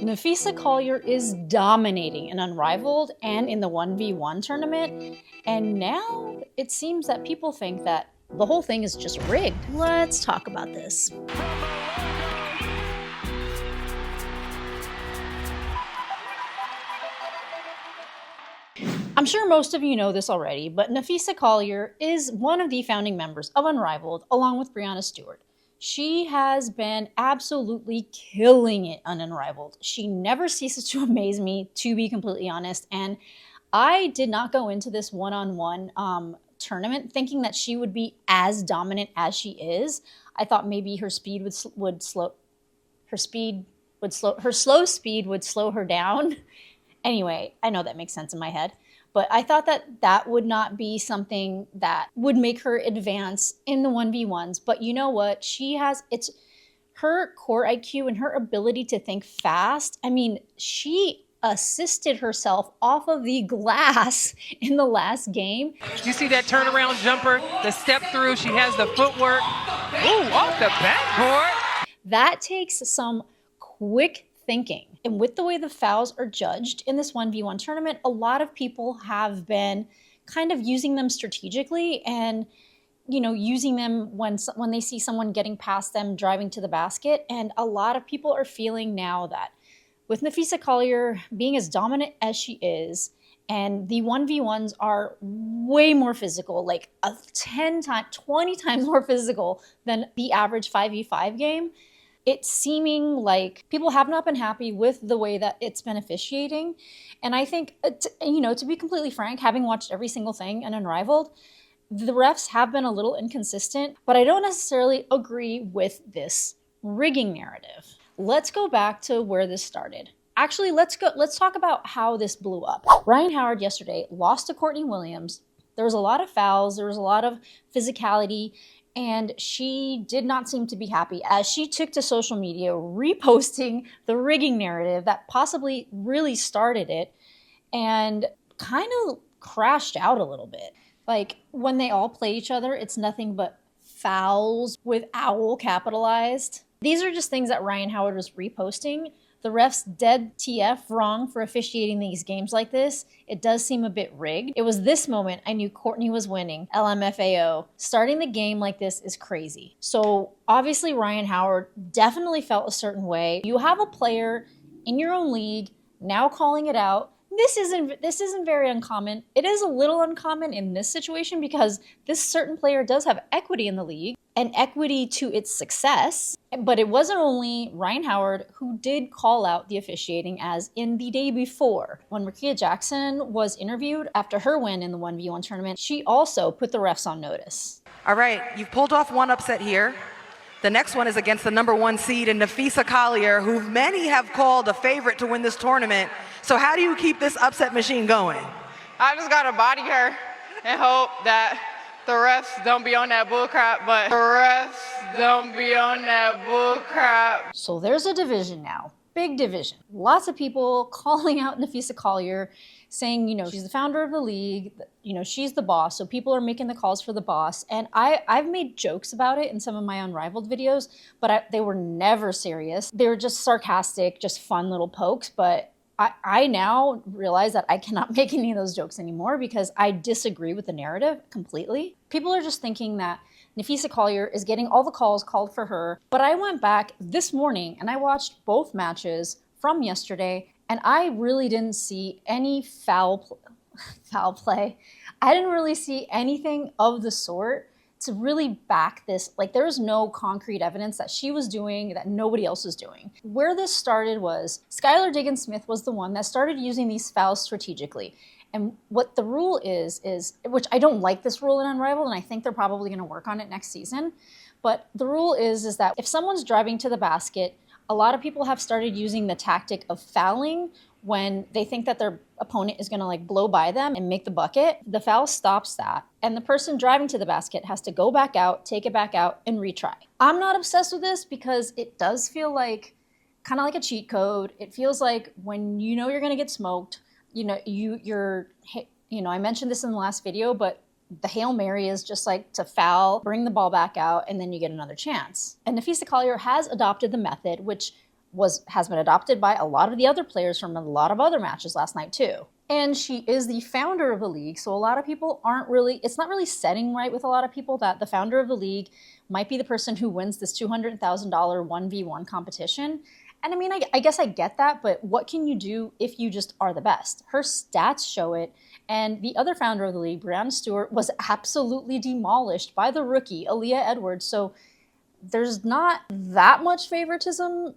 Nafisa Collier is dominating in Unrivaled and in the 1v1 tournament, and now it seems that people think that the whole thing is just rigged. Let's talk about this. I'm sure most of you know this already, but Nafisa Collier is one of the founding members of Unrivaled, along with Brianna Stewart. She has been absolutely killing it on Unrivaled. She never ceases to amaze me, to be completely honest. And I did not go into this one-on-one tournament thinking that she would be as dominant as she is. I thought maybe her slow speed would slow her down. Anyway, I know that makes sense in my head. But I thought that that would not be something that would make her advance in the 1v1s. But you know what? It's her core IQ and her ability to think fast. I mean, she assisted herself off of the glass in the last game. You see that turnaround jumper, the step through, she has the footwork. Ooh, off the backboard. That takes some quick thinking. And with the way the fouls are judged in this 1v1 tournament, a lot of people have been kind of using them strategically and, you know, using them when they see someone getting past them, driving to the basket. And a lot of people are feeling now that with Nafisa Collier being as dominant as she is, and the 1v1s are way more physical, like 20 times more physical than the average 5v5 game, it's seeming like people have not been happy with the way that it's been officiating. And I think, to be completely frank, having watched every single thing in Unrivaled, the refs have been a little inconsistent, but I don't necessarily agree with this rigging narrative. Let's go back to where this started. Actually, let's talk about how this blew up. RHYNE HOWARD yesterday lost to Courtney Williams. There was a lot of fouls, there was a lot of physicality, and she did not seem to be happy as she took to social media reposting the rigging narrative that possibly really started it and kind of crashed out a little bit. Like, when they all play each other, it's nothing but fouls with owl capitalized. These are just things that RHYNE HOWARD was reposting. The refs dead TF wrong for officiating these games like this. It does seem a bit rigged. It was this moment I knew Courtney was winning. LMFAO. Starting the game like this is crazy. So obviously RHYNE HOWARD definitely felt a certain way. You have a player in your own league now calling it out. This isn't very uncommon. It is a little uncommon in this situation because this certain player does have equity in the league and equity to its success. But it wasn't only RHYNE HOWARD who did call out the officiating, as in the day before. When Rickea Jackson was interviewed after her win in the 1v1 tournament, she also put the refs on notice. All right, you've pulled off one upset here. The next one is against the #1 seed in Nafisa Collier, who many have called a favorite to win this tournament. So how do you keep this upset machine going? I just got to body her and hope that the refs don't be on that bullcrap, but the refs don't be on that bullcrap. So there's a division now. Big division. Lots of people calling out Nafisa Collier, saying, she's the founder of the league, she's the boss, so people are making the calls for the boss. And I've made jokes about it in some of my Unrivaled videos, but they were never serious. They were just sarcastic, just fun little pokes, but I now realize that I cannot make any of those jokes anymore because I disagree with the narrative completely. People are just thinking that Nafisa Collier is getting all the calls called for her. But I went back this morning and I watched both matches from yesterday, and I really didn't see any foul play. I didn't really see anything of the sort to really back this. Like, there's no concrete evidence that she was doing that nobody else was doing. Where this started was Skylar Diggins-Smith was the one that started using these fouls strategically. And what the rule is, which I don't like this rule in Unrivaled, and I think they're probably going to work on it next season. But the rule is that if someone's driving to the basket, a lot of people have started using the tactic of fouling when they think that their opponent is going to blow by them and make the bucket. The foul stops that, and the person driving to the basket has to go back out, take it back out, and retry. I'm not obsessed with this because it does feel like kind of like a cheat code. It feels like when you're going to get smoked, I mentioned this in the last video, but the Hail Mary is just like to foul, bring the ball back out, and then you get another chance. And Nafisa Collier has adopted the method, which has been adopted by a lot of the other players from a lot of other matches last night too. And she is the founder of the league, so a lot of people it's not really setting right with a lot of people that the founder of the league might be the person who wins this $200,000 1v1 competition. And I mean, I guess I get that, but what can you do if you just are the best? Her stats show it, and the other founder of the league, Brianna Stewart, was absolutely demolished by the rookie, Aaliyah Edwards, so there's not that much favoritism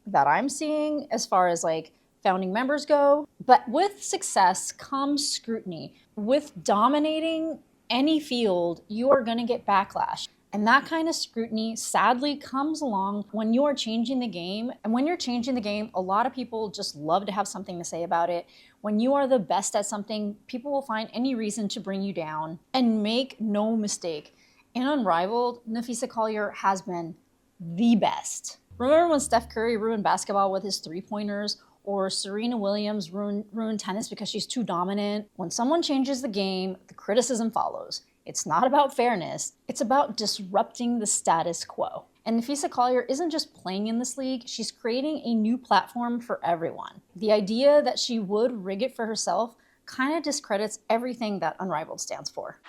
that I'm seeing as far as like founding members go. But with success comes scrutiny. With dominating any field, you are going to get backlash. And that kind of scrutiny sadly comes along when you are changing the game. And when you're changing the game, a lot of people just love to have something to say about it. When you are the best at something, people will find any reason to bring you down. And make no mistake, in Unrivaled, Napheesa Collier has been the best. Remember when Steph Curry ruined basketball with his three-pointers, or Serena Williams ruined tennis because she's too dominant? When someone changes the game, the criticism follows. It's not about fairness, it's about disrupting the status quo. And Napheesa Collier isn't just playing in this league, she's creating a new platform for everyone. The idea that she would rig it for herself kind of discredits everything that Unrivaled stands for.